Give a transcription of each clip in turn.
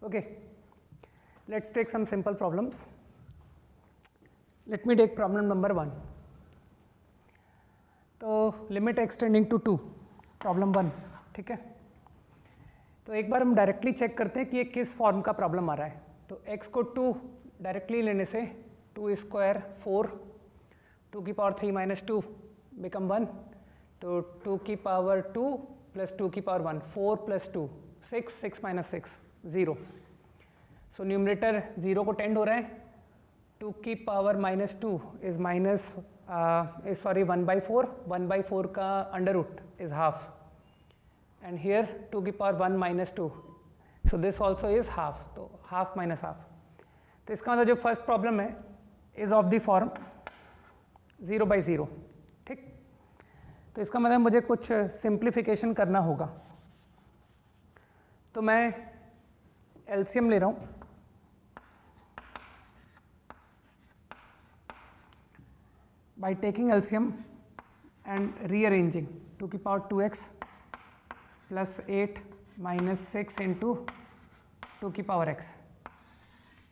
Okay, let's take some simple problems. Let me take problem number 1. तो limit x tending to 2, problem 1, ठीक है. तो एक बार हम डायरेक्टली चेक करते हैं कि ये किस फॉर्म का प्रॉब्लम आ रहा है. तो x को 2 डायरेक्टली लेने से 2 स्क्वायर 4, 2 की पावर 3 माइनस 2 बिकम 1, तो 2 की पावर 2 प्लस 2 की power 1, 4 plus 2 6, 6 minus 6 0. So numerator 0 को टेंड हो रहा है. 2 की power minus 2 is minus sorry 1/4, 1/4 का under root is half, and here 2 की power 1 minus 2, so this also is half, तो हाफ माइनस हाफ. तो इसका मतलब जो फर्स्ट प्रॉब्लम है इज ऑफ द फॉर्म 0/0, ठीक. तो इसका मतलब मुझे कुछ सिंप्लीफिकेशन करना होगा. तो मैं एलसीएम ले रहा हूँ. By taking LCM and rearranging 2 की power 2x plus 8 minus 6 into 2 की पावर x.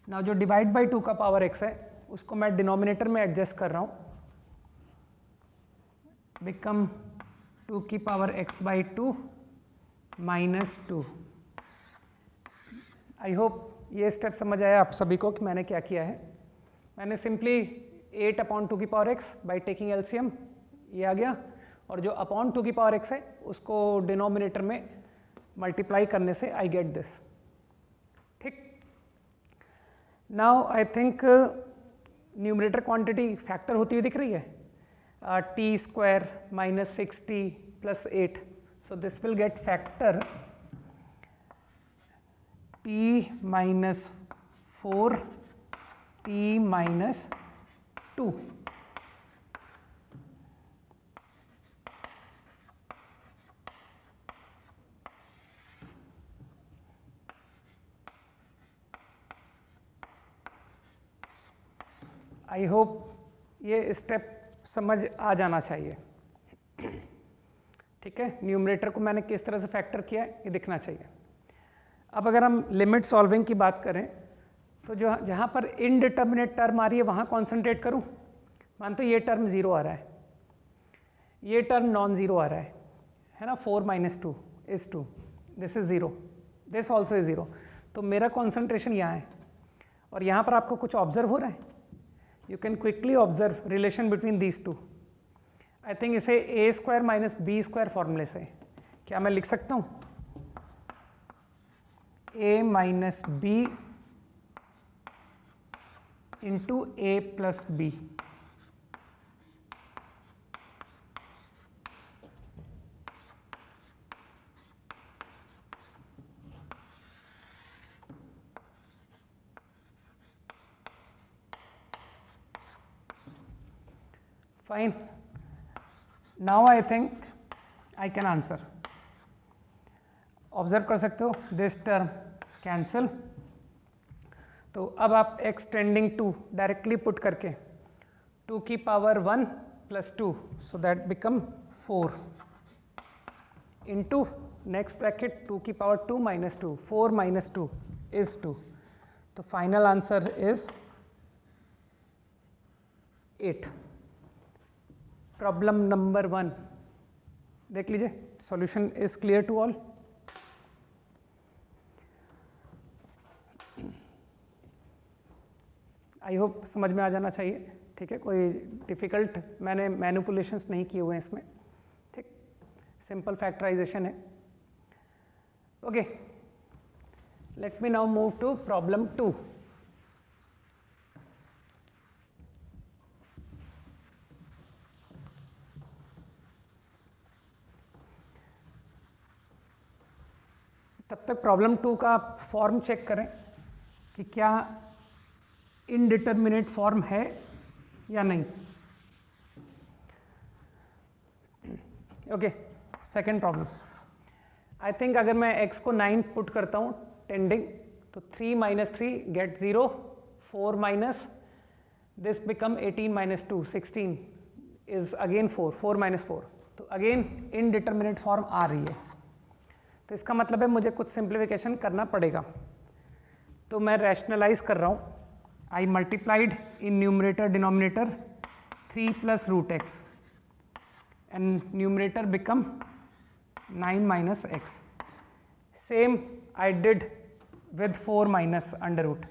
Now जो डिवाइड बाई 2 का पावर x है उसको मैं डिनोमिनेटर में एडजस्ट कर रहा हूँ. बिकम 2 की power x by 2 minus 2. I hope ये स्टेप समझ आया आप सभी को कि मैंने क्या किया है. मैंने सिंपली 8 अपॉन 2 की power x by taking LCM ये आ गया, और जो अपॉन 2 की पावर x है उसको डिनोमिनेटर में मल्टीप्लाई करने से आई गेट दिस, ठीक. Now I think numerator quantity factor होती हुई दिख रही है. t square minus 6t plus 8, so this will get factor t minus 4 t minus 2. I hope ये स्टेप समझ आ जाना चाहिए, ठीक है. न्यूमरेटर को मैंने किस तरह से फैक्टर किया है ये दिखना चाहिए. अब अगर हम लिमिट सॉल्विंग की बात करें तो जो जहाँ पर इनडिटर्मिनेट टर्म आ रही है वहाँ कॉन्सेंट्रेट करूँ. मानते ये टर्म 0 आ रहा है, ये टर्म नॉन ज़ीरो आ रहा है ना. 4 minus 2 is 2, this is 0, this also is 0. तो मेरा कॉन्सेंट्रेशन यहाँ है, और यहाँ पर आपको कुछ ऑब्जर्व हो रहा है. You can quickly observe relation between these two. I think इसे A square minus B square फॉर्मूले से क्या मैं लिख सकता हूँ. A minus B into A plus B. Fine. Now I think I can answer. Observe कर सकते हो दिस टर्म कैंसिल. तो अब आप x tending to directly put करके 2 की power 1 plus 2, so that become 4 into next bracket 2 की power 2 minus 2, 4 minus 2 is 2. तो final answer is 8. Problem number 1 देख लीजिए. Solution is clear to all. I hope समझ में आ जाना चाहिए, ठीक है. कोई डिफ़िकल्ट मैंने मैनिपुलेशंस नहीं किए हुए हैं इसमें, ठीक. सिंपल फैक्टराइजेशन है. Okay, let me now move to problem 2. तब तक प्रॉब्लम 2 का फॉर्म चेक करें कि क्या इनडिटर्मिनेट फॉर्म है या नहीं. Okay, second problem. I think अगर मैं x को 9 पुट करता हूँ टेंडिंग, तो 3 minus 3 get 0, 4 minus this become 18 minus 2, 16 is again 4, 4 minus 4. तो अगेन इनडिटर्मिनेट फॉर्म आ रही है. तो इसका मतलब है मुझे कुछ सिंप्लीफिकेशन करना पड़ेगा. तो मैं रैशनलाइज कर रहा हूँ, आई multiplied in numerator denominator 3 plus root x and numerator become 9 minus x. Same I did with 4 minus under root.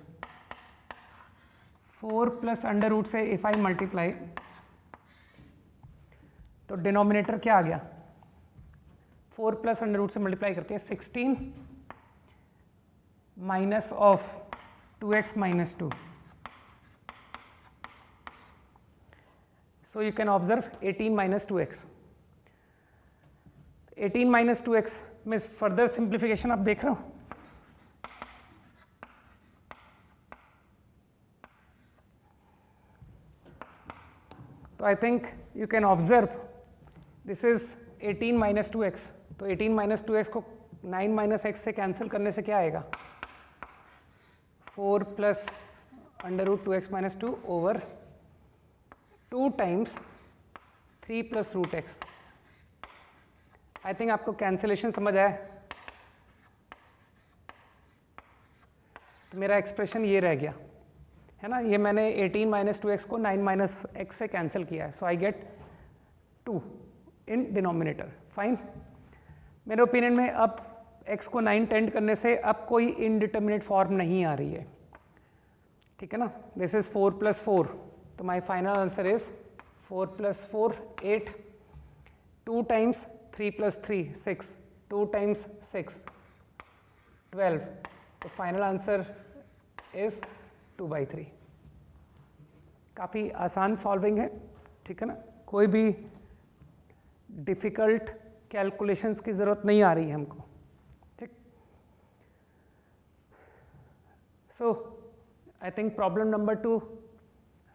4 plus under root से if I multiply तो डिनोमिनेटर क्या आ गया, 4 plus under root से मल्टीप्लाई करके 16 minus of 2x minus 2. So you can observe 18 minus 2x. 18 minus 2x में further simplification आप देख रहे हो, तो I think you can observe this is 18 minus 2x. तो 18 minus 2x को 9 minus x से कैंसिल करने से क्या आएगा, 4 plus under root 2x minus 2 over 2 times 3 plus root x. I think आपको कैंसिलेशन समझ आया, तो मेरा एक्सप्रेशन ये रह गया है ना, ये मैंने 18 minus 2x को 9 minus x से कैंसिल किया है, so I get 2 in denominator. Fine. मेरे ओपिनियन में अब x को 9 टेंड करने से अब कोई इनडिटर्मिनेट फॉर्म नहीं आ रही है, ठीक है ना. दिस इज 4 plus 4, तो my final answer is 4 plus 4 8, 2 times 3 plus 3 6, 2 times 6 12. तो फाइनल आंसर इज 2/3. काफ़ी आसान सॉल्विंग है, ठीक है ना, कोई भी डिफ़िकल्ट कैलकुलेशंस की ज़रूरत नहीं आ रही है हमको, ठीक. So I think problem number 2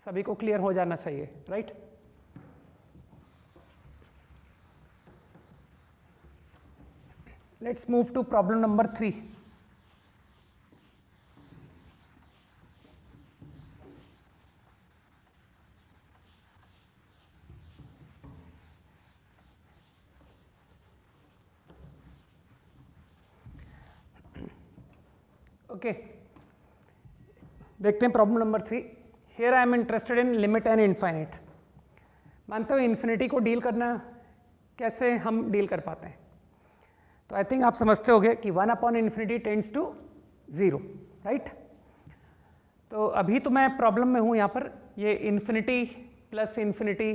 सभी को क्लियर हो जाना चाहिए, right. Let's move to problem number 3. Okay, देखते हैं problem number 3. Here I am interested in limit and infinite. मानते हो इन्फिनिटी को डील करना कैसे हम डील कर पाते हैं, तो आई थिंक आप समझते होगे कि 1/infinity टेंड्स टू 0, राइट. तो अभी तो मैं प्रॉब्लम में हूँ यहाँ पर, ये इन्फिनिटी प्लस इन्फिनिटी,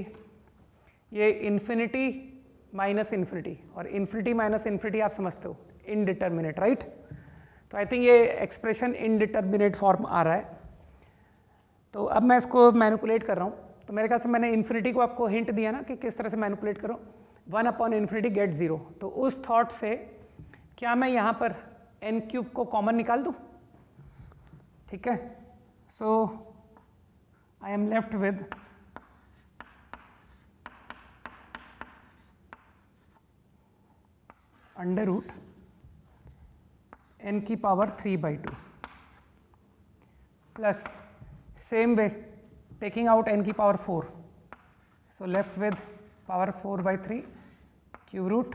ये इन्फिनिटी माइनस इन्फिनिटी, और इन्फिनिटी माइनस इन्फिनिटी आप समझते हो इनडिटर्मिनेट, राइट. तो आई थिंक ये एक्सप्रेशन इनडिटर्मिनेट फॉर्म आ रहा है. तो अब मैं इसको मैनिपुलेट कर रहा हूँ, तो मेरे ख्याल से मैंने इन्फिनिटी को आपको हिंट दिया ना कि किस तरह से मैनिपुलेट करो. 1/infinity gate 0. तो उस थॉट से क्या मैं यहाँ पर n³ को कॉमन निकाल दूँ, ठीक है. So I am left with under root n की power 3/2 plus same way taking out n की power 4, so left with power 4/3 cube root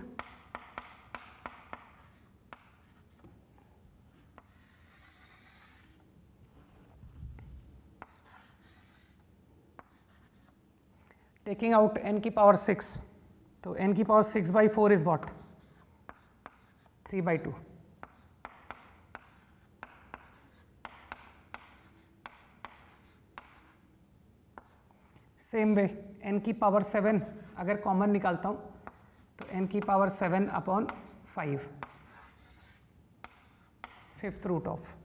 taking out n की पावर 6, तो n की power 6/4 is what, 3/2. Same way n की power 7 अगर common निकालता हूँ तो n की पावर 7/5, 5th रूट ऑफ.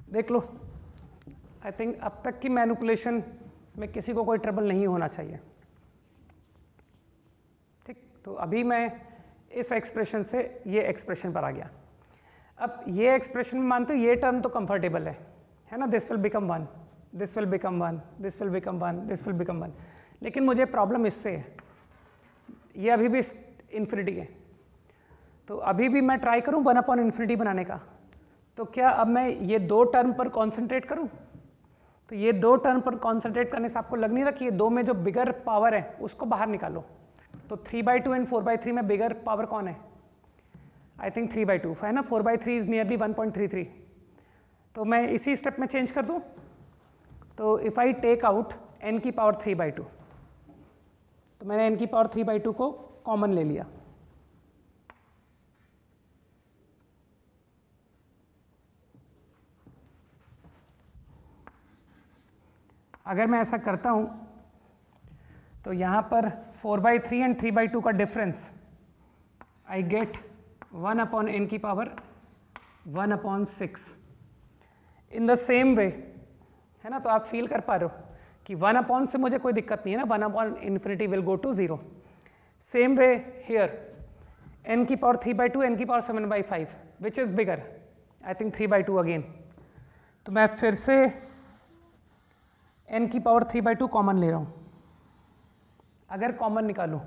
देख लो, आई थिंक अब तक की मैनिपुलेशन में किसी को कोई ट्रबल नहीं होना चाहिए, ठीक. तो अभी मैं इस एक्सप्रेशन से ये एक्सप्रेशन पर आ गया. अब ये एक्सप्रेशन में मानते हो ये टर्म तो कंफर्टेबल है ना, this will become 1, this will become 1, this will become 1, this will become 1. लेकिन मुझे प्रॉब्लम इससे है, ये अभी भी इन्फिनिटी है, तो अभी भी मैं ट्राई करूं 1/∞ बनाने का, तो क्या अब मैं ये दो टर्म पर कॉन्सेंट्रेट करूं? तो ये दो टर्म पर कॉन्सेंट्रेट करने से आपको लग नहीं रहा कि ये दो में जो बिगर पावर है उसको बाहर निकालो। तो 3/2 एंड 4/3 में बिगर पावर कौन है? आई थिंक 3/2 है ना, 4/3 इज नियरली 1.33। तो मैं इसी स्टेप में चेंज कर दूं, तो if I take out n की पावर 3/2, तो मैंने n की पावर 3/2 को कॉमन ले लिया। अगर मैं ऐसा करता हूं तो यहां पर 4/3 एंड 3/2 का डिफरेंस आई गेट 1/n की पावर 1/6। इन द सेम वे, है ना, तो आप फील कर पा रहे हो कि 1/, से मुझे कोई दिक्कत नहीं है ना, 1/∞ will go to 0। Same way here, n की पावर 3/2, n की power 7/5, which is bigger? I think 3/2 again. तो मैं फिर से n की पावर 3/2 कॉमन ले रहा हूं। अगर कॉमन निकालूं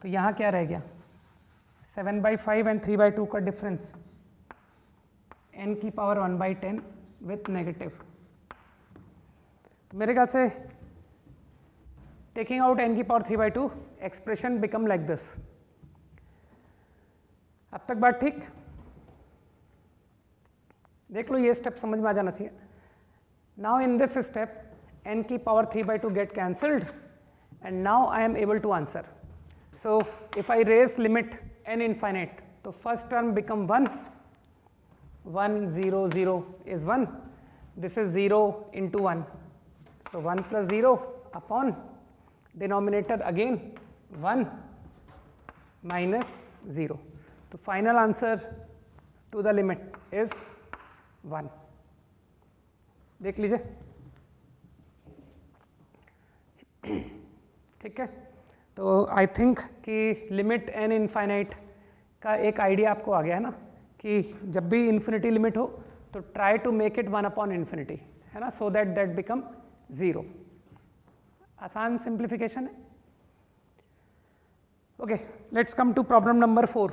तो यहां क्या रह गया? 7/5 एंड 3/2 का डिफरेंस n की पावर 1/10 विथ नेगेटिव। तो मेरे ख्याल से टेकिंग आउट n की power 3/2 expression become like this. अब तक बात ठीक? देख लो, ये स्टेप समझ में आ जाना चाहिए। Now in this step n की power 3/2 get cancelled and now I am able to answer. So if I raise limit n infinite, तो first term become 1, 1 0 0 is 1, this is 0 into 1, so 1 plus 0 upon denominator again 1 minus 0. तो final answer to the limit is 1. देख लीजिए, ठीक है। तो I think कि limit n infinite का एक आइडिया आपको आ गया है ना, कि जब भी इन्फिनिटी लिमिट हो तो ट्राई टू मेक इट 1/∞, है ना, सो दैट दैट बिकम 0। आसान सिंप्लीफिकेशन है। Okay, let's come to problem number 4।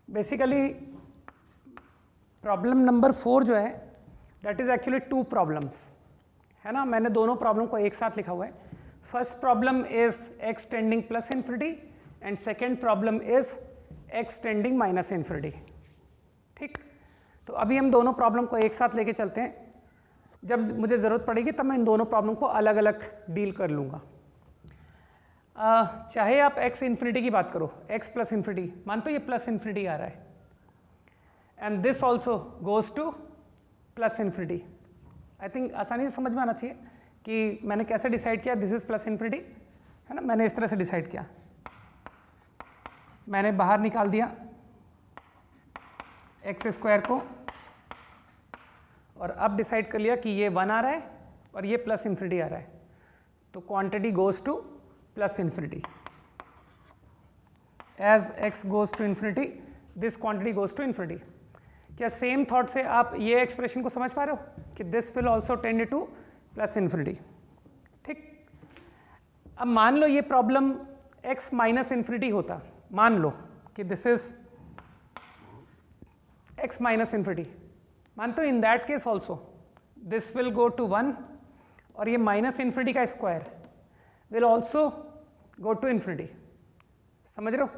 Basically problem number 4 जो है दैट इज एक्चुअली 2 प्रॉब्लम्स, है ना। मैंने दोनों प्रॉब्लम को एक साथ लिखा हुआ है। First problem is x tending +∞ and second problem is x tending -∞। ठीक, तो अभी हम दोनों प्रॉब्लम को एक साथ लेके चलते हैं। जब मुझे ज़रूरत पड़ेगी तब मैं इन दोनों प्रॉब्लम को अलग अलग डील कर लूँगा। चाहे आप x इन्फिनिटी की बात करो, x +∞, मान तो ये +∞ आ रहा है, and this also goes to +∞। I think आसानी से समझ में आना चाहिए कि मैंने कैसे डिसाइड किया दिस इज +∞, है ना। मैंने इस तरह से डिसाइड किया, मैंने बाहर निकाल दिया x² को, और अब डिसाइड कर लिया कि ये 1 आ रहा है और ये +∞ आ रहा है, तो quantity goes to +∞। As x goes to infinity, this quantity goes to infinity. क्या सेम थॉट से आप ये एक्सप्रेशन को समझ पा रहे हो कि this will also tend to +∞? ठीक, अब मान लो ये प्रॉब्लम x -∞ होता, मान लो कि दिस इज x -∞, मान तो in that case also this will go to 1 और ये -∞ का square will also go to infinity। समझ रहे हो?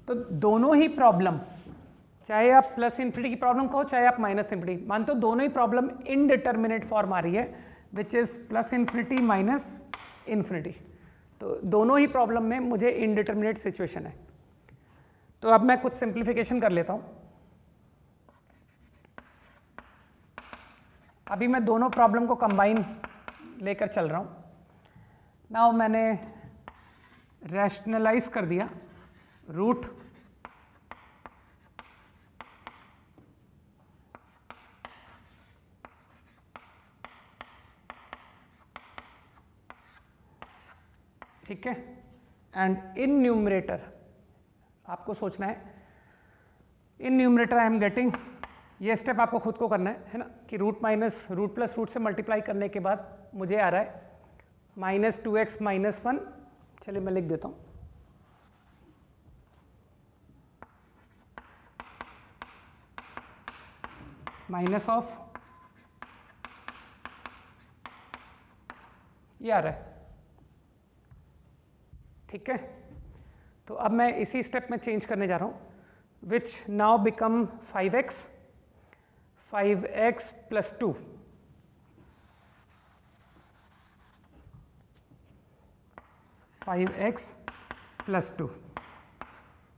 तो दोनों ही प्रॉब्लम, चाहे आप +∞ की प्रॉब्लम कहो चाहे आप -∞, मान तो दोनों ही प्रॉब्लम इनडिटर्मिनेट फॉर्म आ रही है, विच इज +∞ -∞। तो दोनों ही प्रॉब्लम में मुझे इनडिटर्मिनेट सिचुएशन है। तो अब मैं कुछ सिंप्लीफिकेशन कर लेता हूं। अभी मैं दोनों प्रॉब्लम को कंबाइन लेकर चल रहा हूं। नाउ मैंने रैशनलाइज कर दिया रूट ठीक है, एंड इन न्यूमरेटर आपको सोचना है, in numerator I am getting, ये स्टेप आपको खुद को करना है ना, कि root minus root plus root से मल्टीप्लाई करने के बाद मुझे आ रहा है -2x - 1, चलिए मैं लिख देता हूँ, माइनस ऑफ, ये आ रहा है, ठीक है। तो अब मैं इसी स्टेप में चेंज करने जा रहा हूँ, विच नाउ बिकम 5x + 2, + 2,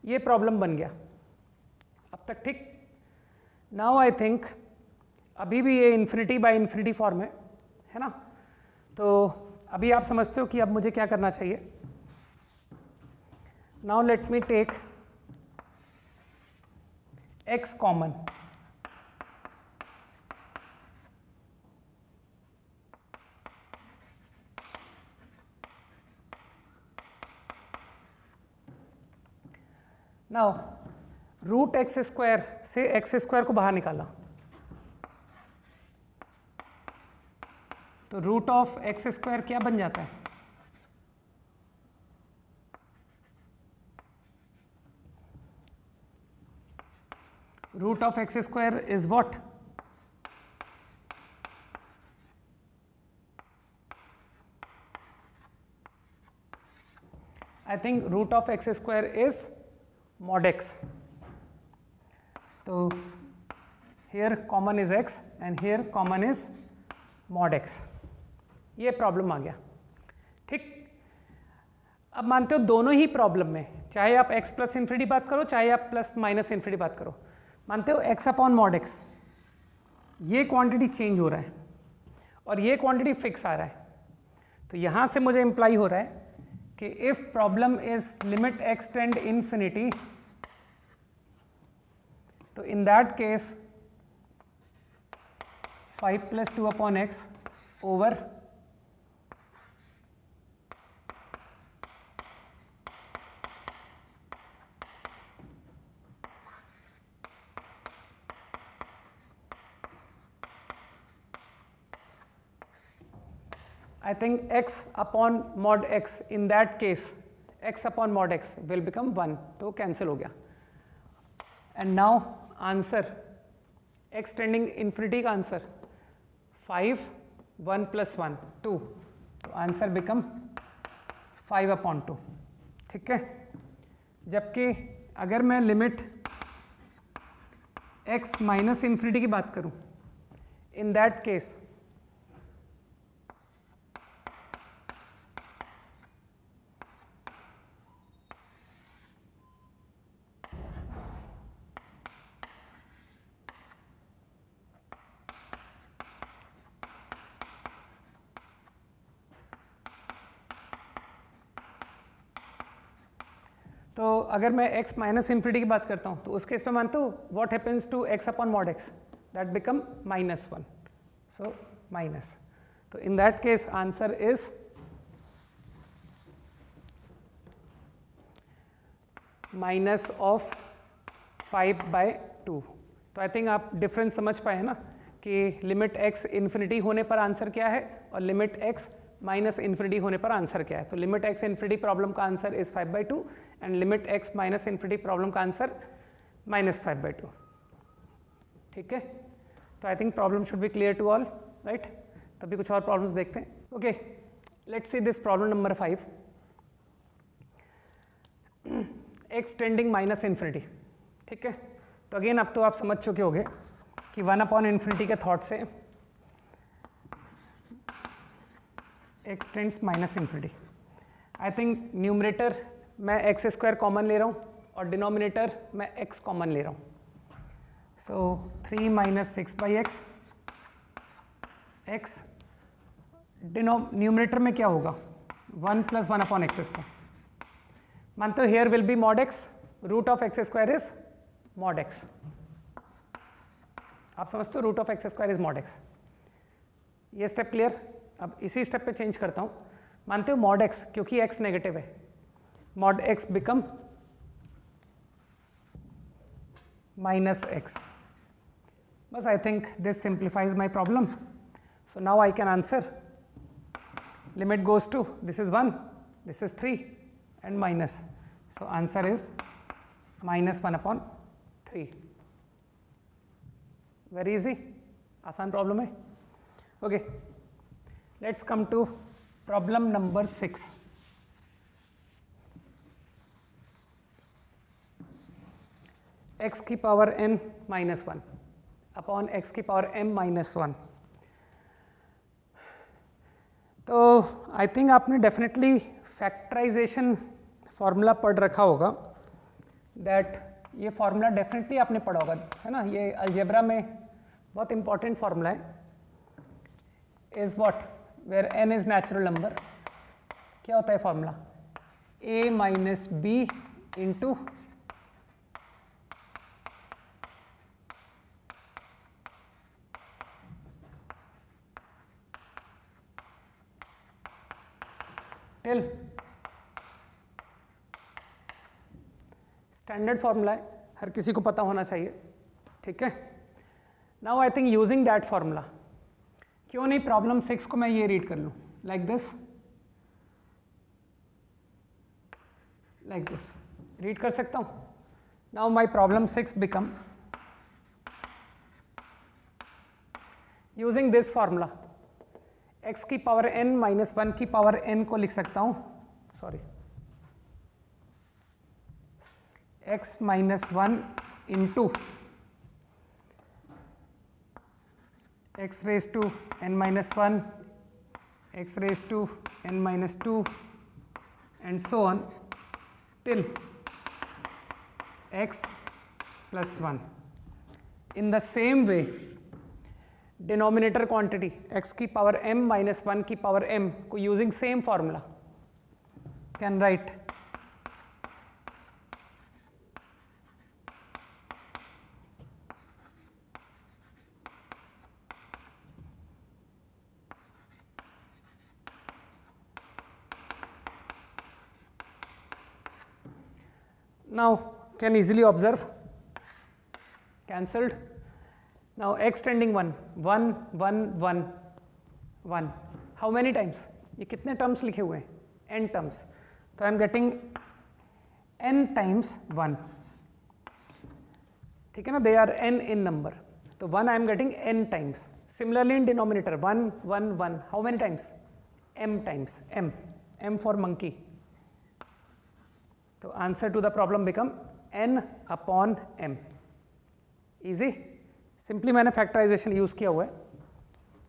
ये प्रॉब्लम बन गया अब तक, ठीक। नाउ आई थिंक अभी भी ये इन्फिनिटी बाय इन्फिनिटी फॉर्म है ना, तो अभी आप समझते हो कि अब मुझे क्या करना चाहिए। Now let me take x common, now root x square से एक्स स्क्वायर को बाहर निकाला, तो रूट ऑफ एक्स स्क्वायर क्या बन जाता है, root of x square is what, I think root of x square is mod x, तो here common is x and here common is mod x, ये प्रॉब्लम आ गया, ठीक। अब मानते हो दोनों ही प्रॉब्लम में, चाहे आप x प्लस इन्फिनिटी बात करो, चाहे आप प्लस माइनस इन्फिनिटी बात करो, मानते हो x अपॉन mod x, ये क्वांटिटी चेंज हो रहा है और ये क्वांटिटी फिक्स आ रहा है, तो यहाँ से मुझे इम्प्लाई हो रहा है कि if problem is limit x tend infinity, तो in that case 5 + 2 upon x over I think x upon mod x, in that case x upon mod x will become 1, तो कैंसिल हो गया। And now answer x tending infinity का answer 5, 1 + 1 2, तो answer become 5/2, ठीक है। जबकि अगर मैं लिमिट x माइनस इन्फिनिटी की बात करूं, इन दैट केस तो अगर मैं x माइनस इन्फिनिटी की बात करता हूँ, तो उस केस में मानते हो what happens to x upon mod x, that become -1, so minus, तो in that case answer is minus of 5/2। तो आई थिंक आप डिफरेंस समझ पाए हैं ना, कि लिमिट x इन्फिनिटी होने पर आंसर क्या है और लिमिट x माइनस इन्फिनिटी होने पर आंसर क्या है। तो लिमिट x इन्फिनिटी प्रॉब्लम का answer is 5/2 and limit x minus infinity problem का आंसर -5/2, ठीक है। तो I think problem should be clear to all, right. तो अभी कुछ और प्रॉब्लम्स देखते हैं। Okay, let's see this problem number 5, x tending minus infinity, ठीक है। तो अगेन अब तो आप समझ चुके होंगे कि 1/∞ के थॉट से x tends minus infinity. I think numerator मैं x स्क्वायर कॉमन ले रहा हूँ और डिनोमिनेटर मैं x कॉमन ले रहा हूँ, सो 3 - 6/x, x न्यूमरेटर में क्या होगा 1 + 1/x²। मानते हो here will be mod x, root of x square is mod x, आप समझते हो root of x square is mod x। ये स्टेप क्लियर। अब इसी स्टेप पे चेंज करता हूँ, मानते हो मॉड x, क्योंकि x नेगेटिव है, मॉड x बिकम -x. बस I think this simplifies my problem. So now I can answer. Limit goes to, this is 1, this is 3 and minus. So answer is -1/3. Very easy, आसान problem है. Okay, let's come to problem number 6. x की power n -1 upon x की power m -1. तो I think आपने definitely factorisation formula पढ़ रखा होगा. That ये फार्मूला डेफिनेटली आपने पढ़ा होगा, है ना. ये अलजेब्रा में बहुत इंपॉर्टेंट फार्मूला है. Is what, where n is natural number. क्या होता है formula? a minus B into till. Standard formula है, हर किसी को पता होना चाहिए. ठीक है. Now I think using that formula, क्यों नहीं प्रॉब्लम 6 को मैं ये रीड कर लूँ लाइक दिस, रीड कर सकता हूँ. Now my problem 6 become using this formula. x की पावर n -1 की पावर n को लिख सकता हूँ, sorry, x -1 into x raise to n -1, x raise to n -2 and so on till x + 1. In the same way denominator quantity x की power m -1 की power m को using same formula can write now can easily observe cancelled. Now x tending 1, 1, 1, 1, 1. How many times? ये कितने terms लिखे हुए हैं? n terms. तो I am getting n times 1. ठीक है ना, they are n in number. तो 1 I am getting n times. Similarly in denominator 1, 1, 1. How many times? m times m. m for monkey. तो answer to the problem become n upon m. Easy. Simply मैंने factorisation use किया हुआ है.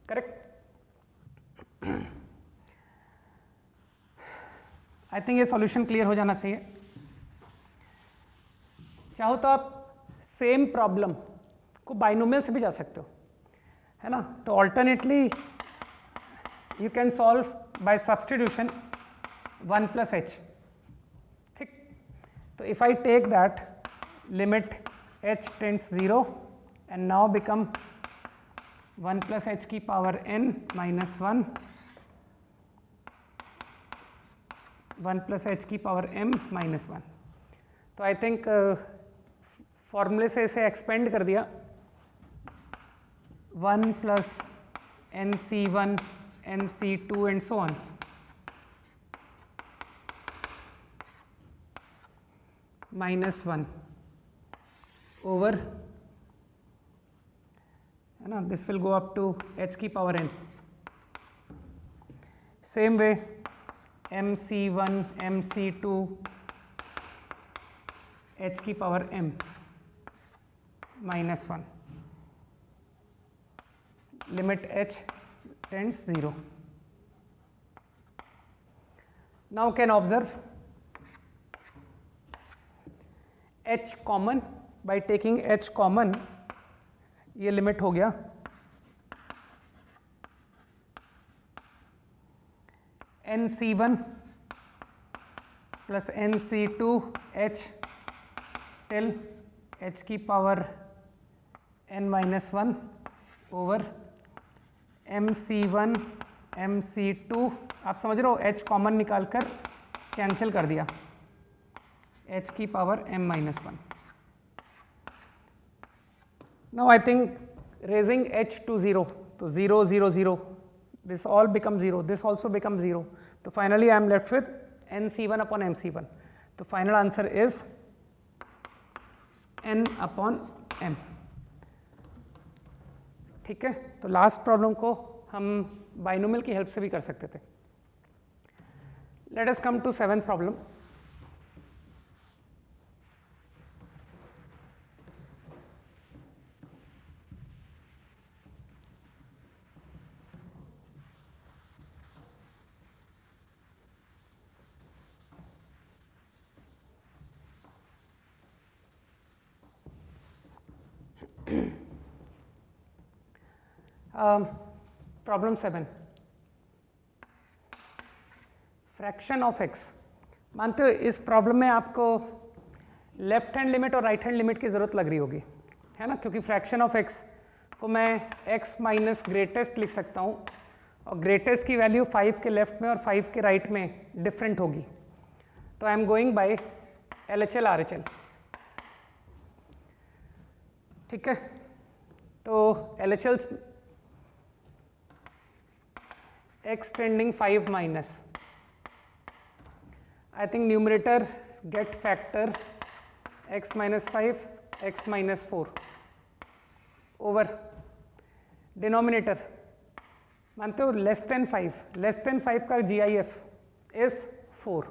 Correct. I think ये solution clear हो जाना चाहिए. चाहो तो आप सेम प्रॉब्लम को बाइनोमियल से भी जा सकते हो, है ना. तो alternately you can solve by substitution 1 + h. ठीक. तो if I take that limit h tends 0 and now become 1 + h की पावर n -1, 1 + h की पावर m -1. तो आई थिंक फॉर्मूले से इसे एक्सपेंड कर दिया. 1 + nc1 nc2 and so on. -1 over, है ना, this will go up to h की power n. Same way mc1 mc2 h की power m -1. Limit h tends 0. Now can observe h common. By taking h common, ये limit हो गया nc1 + nc2 h till h की power n -1 over mc1 MC2, आप समझ रहे हो, h common निकाल कर कैंसिल कर दिया, h की power m-1. Now I think raising h to 0, तो 0 0 0, this all becomes 0, this also becomes 0, तो finally I am left with nc1 upon mc1, तो final answer is n upon m. ठीक है, तो लास्ट प्रॉब्लम को हम binomial की help से भी कर सकते थे. Let us come to 7th problem. Problem 7, fraction of x. मानते हो इस प्रॉब्लम में आपको लेफ्ट हैंड लिमिट और राइट हैंड लिमिट की ज़रूरत लग रही होगी, है ना, क्योंकि फ्रैक्शन ऑफ x को मैं x माइनस ग्रेटेस्ट लिख सकता हूँ और ग्रेटेस्ट की वैल्यू 5 के लेफ्ट में और 5 के राइट में डिफरेंट होगी. तो I am going by LHL RHL. ठीक है, तो LHL x tending 5 minus, I think numerator get factor x minus 5 x minus 4 over denominator. मानते हो less than 5 का GIF is 4,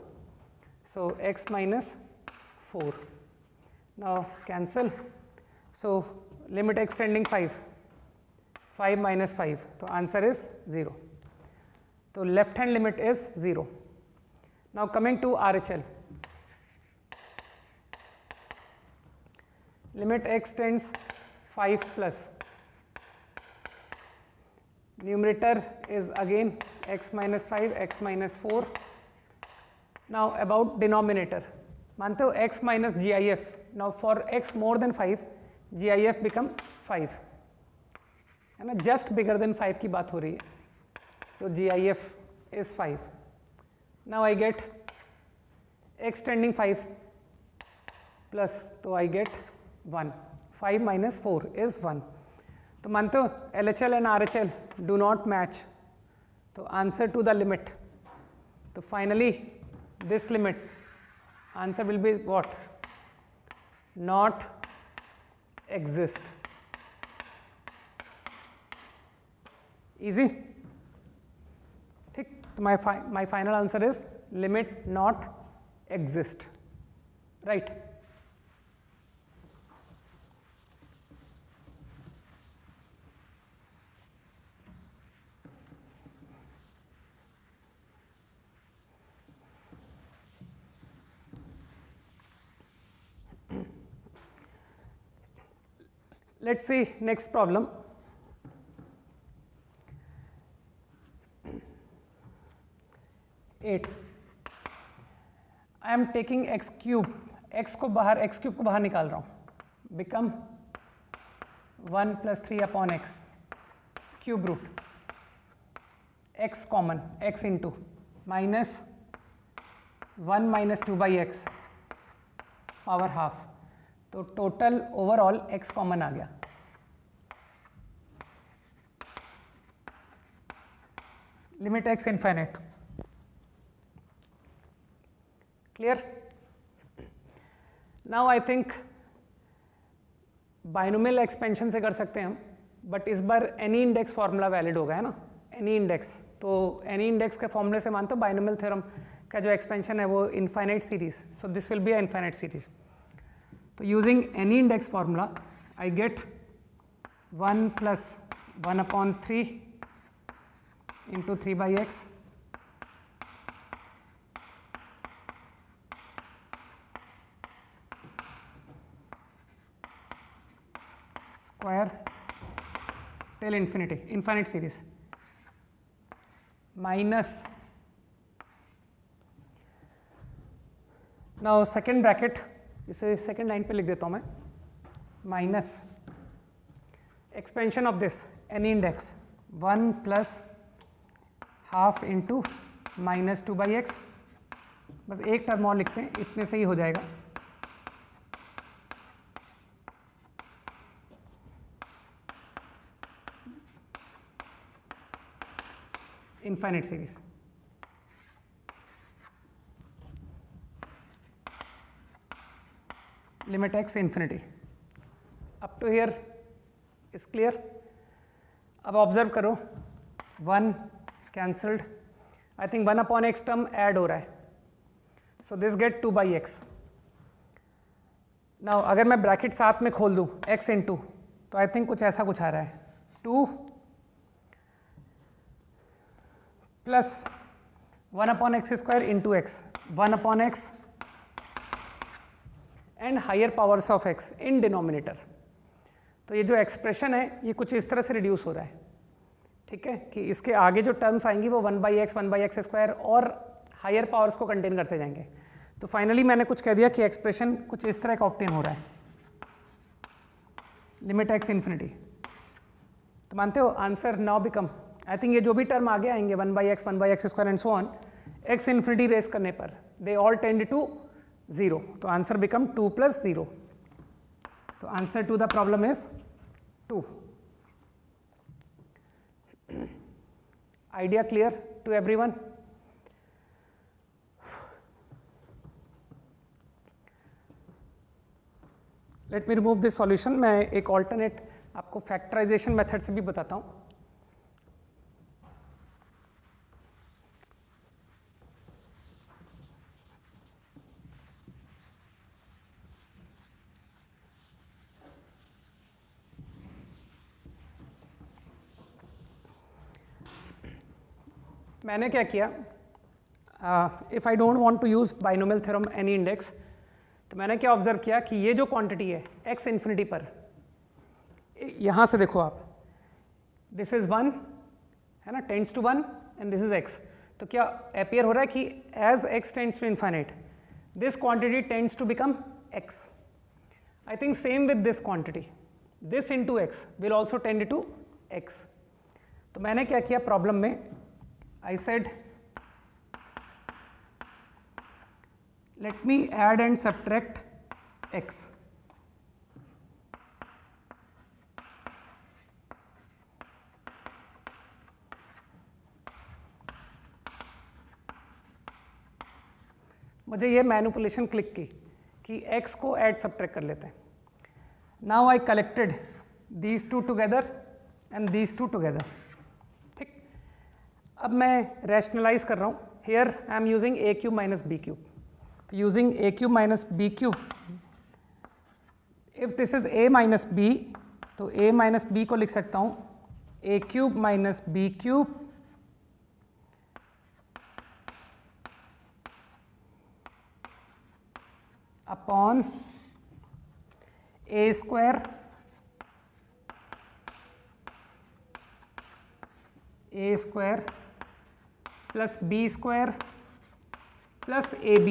so x minus 4. now cancel, so limit x tending 5 minus 5, तो answer is 0. तो left hand limit is 0. Now coming to RHL, limit x tends 5 plus, numerator is again x minus 5 x minus 4. Now about denominator, मानते हो x minus GIF. Now for x more than 5 GIF become 5, है ना, just bigger than 5 की बात हो रही है, तो GIF is 5. Now I get x tending 5 plus, तो I get 1. 5 minus 4 is 1. तो मानते हो LHL and RHL do not match, तो answer to the limit, तो finally this limit answer will be what? Not exist. Easy. ठीक, तो my final answer is limit not exist, right? Let's see next problem. I am taking x cube, x cube को बाहर निकाल रहा हूँ, become 1 plus 3 upon x cube root, x common, x into minus 1 minus 2 by x power half, तो total overall x common आ गया. Limit x infinite. Clear? Now I think binomial expansion से कर सकते हैं हम, बट इस बार एनी इंडेक्स फॉर्मूला वैलिड होगा, है ना, एनी इंडेक्स. तो एनी इंडेक्स के फॉर्मूले से मानते हो बाइनोमियल थ्योरम का जो एक्सपेंशन है वो infinite series, so this will be a infinite series. तो using any index formula I get 1 plus 1 upon 3 into 3 by x square till infinity, infinite series, minus, now second bracket, इसे second line पे लिख देता हूँ मैं, minus expansion of this any index 1 plus half into -2/x, बस एक term और लिखते हैं, इतने से ही हो जाएगा। Infinite series. Limit x infinity. Up to here is clear. अब ऑब्जर्व करो, 1 cancelled, I think 1/x term add हो रहा है, so this gate 2/x। Now अगर मैं ब्रैकेट साथ में खोल दूं x इंटू, तो आई थिंक कुछ ऐसा कुछ आ रहा है, 2 plus 1/x² into x, 1/x and higher powers of x in denominator. तो ये जो एक्सप्रेशन है ये कुछ इस तरह से रिड्यूस हो रहा है, ठीक है, कि इसके आगे जो टर्म्स आएंगी वो 1/x, 1/x² और हायर पावर्स को कंटेन करते जाएंगे। तो फाइनली मैंने कुछ कह दिया कि एक्सप्रेशन कुछ इस तरह का ऑब्टेन हो रहा है, लिमिट x इन्फिनिटी। तो मानते हो answer now become, I think ये जो भी टर्म आगे आएंगे 1/x, 1/x² and so on, x infinity रेस करने पर दे ऑल टेंड टू 0, तो आंसर बिकम 2 + 0। तो answer to the problem is 2। Idea clear to everyone? Let me remove this solution. मैं एक ऑल्टरनेट आपको फैक्टराइजेशन मेथड से भी बताता हूं। मैंने क्या किया, if I don't want to use binomial theorem any index, तो मैंने क्या ऑब्जर्व किया कि ये जो क्वांटिटी है x इन्फिनिटी पर, यहाँ से देखो आप, दिस इज़ 1 है ना, tends to 1 and this is x। तो क्या अपीयर हो रहा है कि as x tends to infinite this quantity tends to become x। I think same with this quantity, this into x will also tend to x। तो मैंने क्या किया प्रॉब्लम में, I said let me add and subtract x. मुझे ये manipulation click की कि x को ऐड सब्ट्रैक्ट कर लेते हैं। Now I collected these two together and these two together. अब मैं रैशनलाइज कर रहा हूँ, here I am using a³ minus b³। तो using a³ minus b³, if this is a minus b, तो a माइनस b को लिख सकता हूँ a³ minus b³ upon a² plus b² plus ab।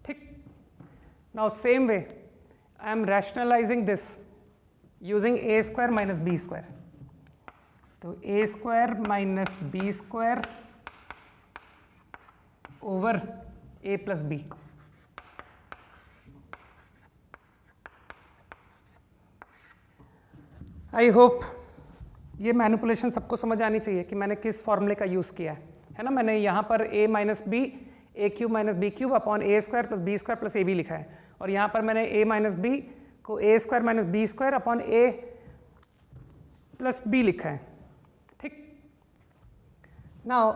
ठीक, now same way I am rationalising this using a² minus b²। तो a² minus b² over a plus b। I hope ये manipulation सबको समझ आनी चाहिए कि मैंने किस फॉर्मूले का यूज़ किया है ना। मैंने यहाँ पर a minus b a³ minus b³ upon a² plus b² plus ab लिखा है, और यहाँ पर मैंने a माइनस b को a² minus b² upon a plus b लिखा है। ठीक, नाउ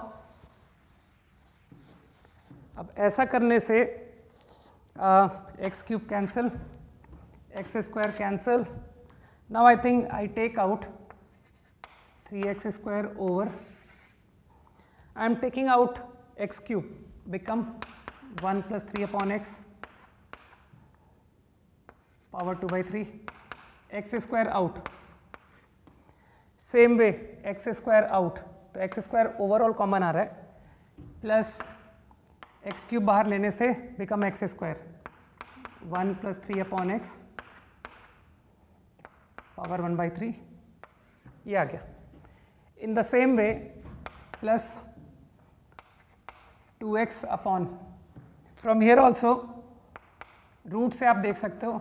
अब ऐसा करने से x³ cancel, x² cancel. Now I think I take out 3x² over, I am taking out x³ become 1 plus 3 upon x power 2/3, x² out, same way x² out, तो x² overall common आ रहा है, plus x³ बाहर लेने से become x², 1 + 3/x power 1/3, ये आ गया. In the same way plus 2x upon, from here also root से आप देख सकते हो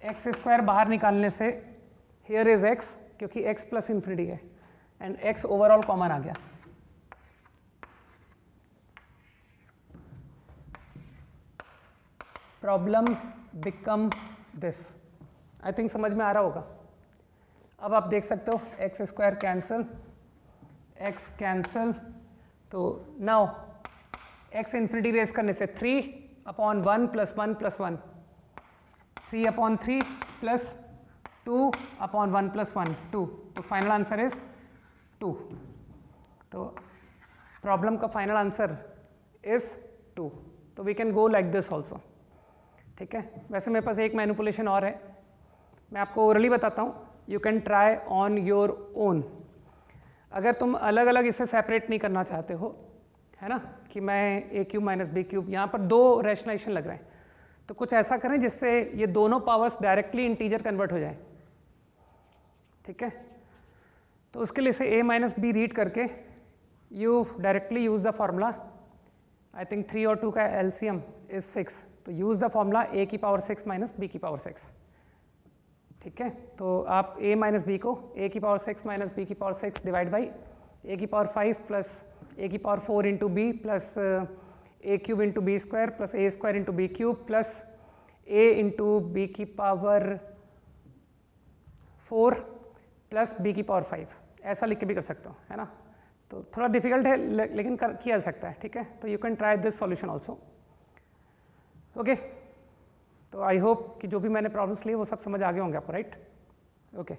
x² बाहर निकालने से हियर इज x, क्योंकि x प्लस इन्फिनिटी है एंड x ओवरऑल कॉमन आ गया. Problem become this. I think समझ में आ रहा होगा. अब आप देख सकते हो x² कैंसल, x कैंसल, तो नाउ x इन्फिनिटी रेज करने से 3/1 + 1 + 1, 3/3 प्लस 2/1 + 1, 2. तो फाइनल आंसर इज 2. तो प्रॉब्लम का फाइनल आंसर इज 2. तो we can go like this also. ठीक है. वैसे मेरे पास एक मैनिपुलेशन और है, मैं आपको ओरली बताता हूँ. You can try on your own. अगर तुम अलग अलग इसे सेपरेट नहीं करना चाहते हो, है ना, कि मैं a³ - b³, यहाँ पर 2 रैशनलाइजेशन लग रहे हैं, तो कुछ ऐसा करें जिससे ये दोनों पावर्स डायरेक्टली इंटीजर कन्वर्ट हो जाए. ठीक है. तो उसके लिए इसे a - b रीड करके you directly use the formula. I think 3 और 2 का एलसीएम इज 6. तो use the formula a⁻6 - b⁻6. ठीक है. तो आप a - b को a⁻6 - b⁻6 divide by a⁵ plus a⁴ into b plus a³ into b² plus a² into b³ plus a into b⁴ plus b⁵, ऐसा लिख के भी कर सकता हूँ, है ना. तो थोड़ा डिफिकल्ट है लेकिन किया जा सकता है. ठीक है. तो you can try this solution also. Okay. तो आई होप कि जो भी मैंने प्रॉब्लम्स लिए वो सब समझ आ गए होंगे आपको, राइट. ओके.